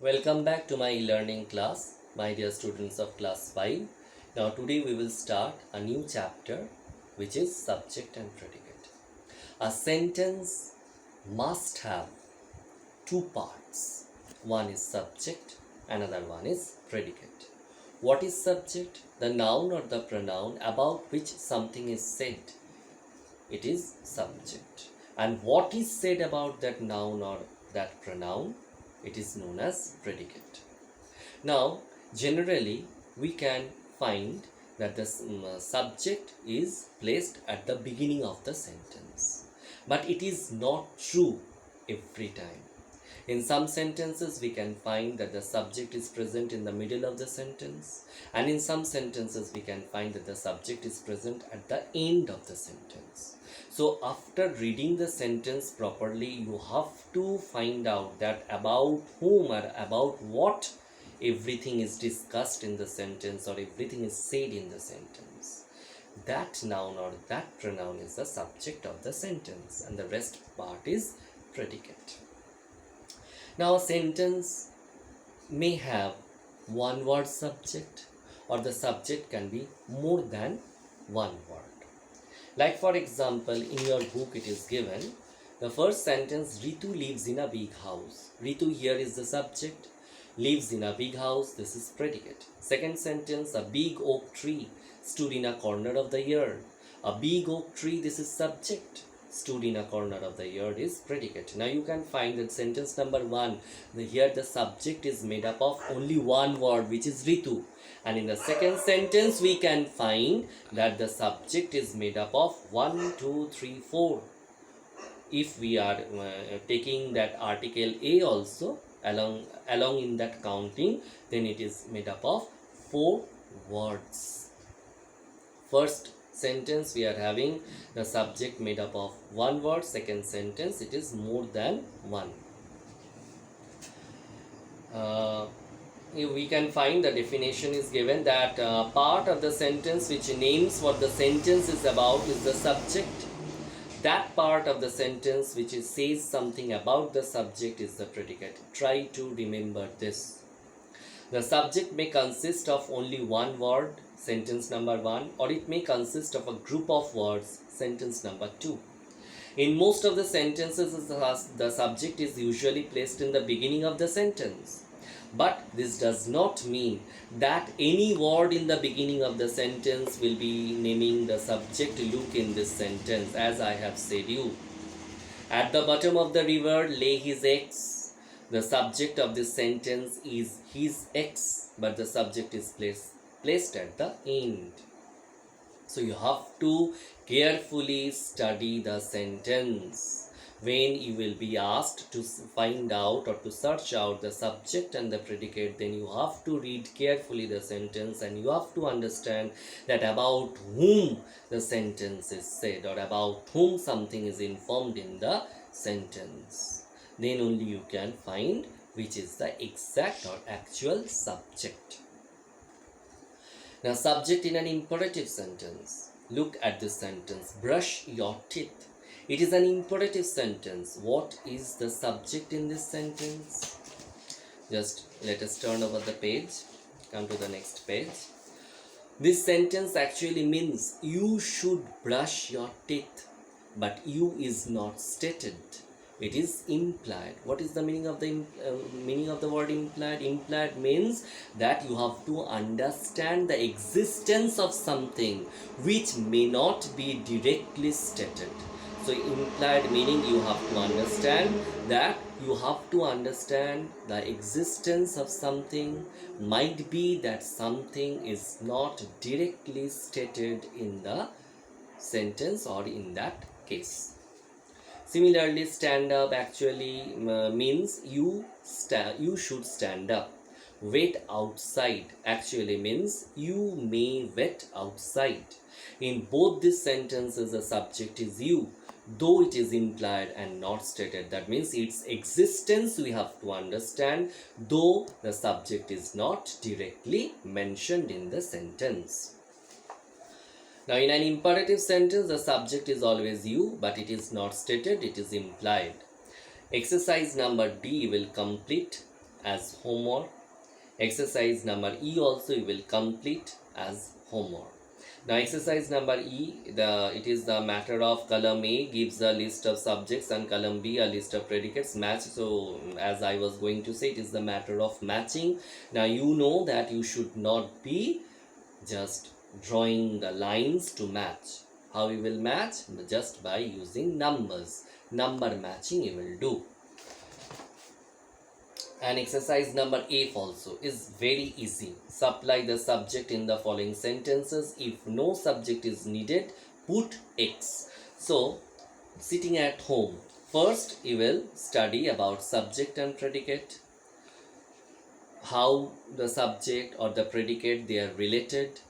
Welcome back to my e-learning class, my dear students of class 5. Now today we will start a new chapter which is subject and predicate. A sentence must have two parts. One is subject, another one is predicate. What is subject? The noun or the pronoun about which something is said. It is subject. And what is said about that noun or that pronoun? It is known as predicate. Now, generally, we can find that the subject is placed at the beginning of the sentence. But it is not true every time. In some sentences, we can find that the subject is present in the middle of the sentence. And in some sentences, we can find that the subject is present at the end of the sentence. So after reading the sentence properly, you have to find out that about whom or about what everything is discussed in the sentence or everything is said in the sentence. That noun or that pronoun is the subject of the sentence and the rest part is predicate. Now a sentence may have one word subject or the subject can be more than one word. Like for example, in your book it is given, the first sentence, Ritu lives in a big house. Ritu here is the subject, lives in a big house, this is predicate. Second sentence, a big oak tree stood in a corner of the yard. A big oak tree, this is subject, stood in a corner of the yard is predicate. Now you can find that sentence number 1, here the subject is made up of only one word which is Ritu. And in the second sentence we can find that the subject is made up of 1, 2, 3, 4. If we are taking that article A also along in that counting, then it is made up of 4 words. First sentence we are having the subject made up of one word. Second sentence it is more than one. We can find the definition is given that part of the sentence which names what the sentence is about is the subject. That part of the sentence which says something about the subject is the predicate. Try to remember this. The subject may consist of only one word, sentence number 1, or it may consist of a group of words, sentence number 2. In most of the sentences, the subject is usually placed in the beginning of the sentence. But this does not mean that any word in the beginning of the sentence will be naming the subject. Look in this sentence, as I have said you. At the bottom of the river lay his ex. The subject of this sentence is his ex, but the subject is placed at the end. So you have to carefully study the sentence. When you will be asked to find out or to search out the subject and the predicate, then you have to read carefully the sentence and you have to understand that about whom the sentence is said or about whom something is informed in the sentence. Then only you can find which is the exact or actual subject. Now, subject in an imperative sentence. Look at this sentence. Brush your teeth. It is an imperative sentence. What is the subject in this sentence? Just let us turn over the page. Come to the next page. This sentence actually means you should brush your teeth, but you is not stated. It is implied. What is the meaning of the word implied? Implied means that you have to understand the existence of something which may not be directly stated. So implied meaning you have to understand that you have to understand the existence of something. Might be that something is not directly stated in the sentence or in that case. Similarly, stand up actually means you should stand up. Wait outside actually means you may wait outside. In both these sentences, the subject is you, though it is implied and not stated. That means its existence we have to understand, though the subject is not directly mentioned in the sentence. Now, in an imperative sentence, the subject is always you, but it is not stated, it is implied. Exercise number D will complete as homework. Exercise number E also you will complete as homework. Now exercise number E, it is the matter of column A gives a list of subjects and column B a list of predicates match. So as I was going to say, it is the matter of matching. Now you know that you should not be just drawing the lines to match. How you will match? Just by using numbers. Number matching you will do. And exercise number F also is very easy. Supply the subject in the following sentences. If no subject is needed, put X. So, sitting at home, first you will study about subject and predicate, how the subject or the predicate they are related,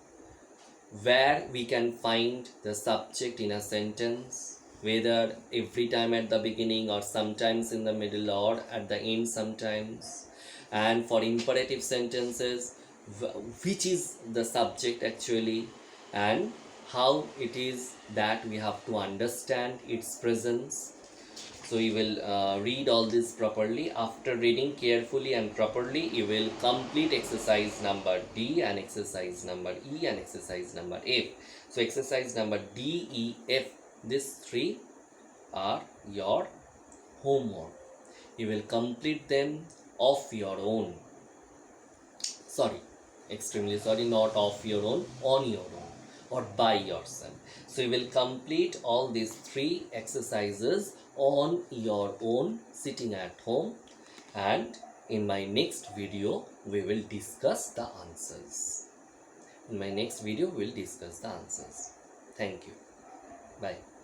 where we can find the subject in a sentence, whether every time at the beginning or sometimes in the middle or at the end sometimes. And for imperative sentences, which is the subject actually, and how it is that we have to understand its presence. So you will read all this properly. After reading carefully and properly, you will complete exercise number D and exercise number E and exercise number F. So exercise number D, E, F, these three are your homework. You will complete them of your own. Sorry, extremely sorry, not of your own, on your own or by yourself. So you will complete all these three exercises on your own, sitting at home, and in my next video we will discuss the answers. In my next video we will discuss the answers. Thank you. Bye.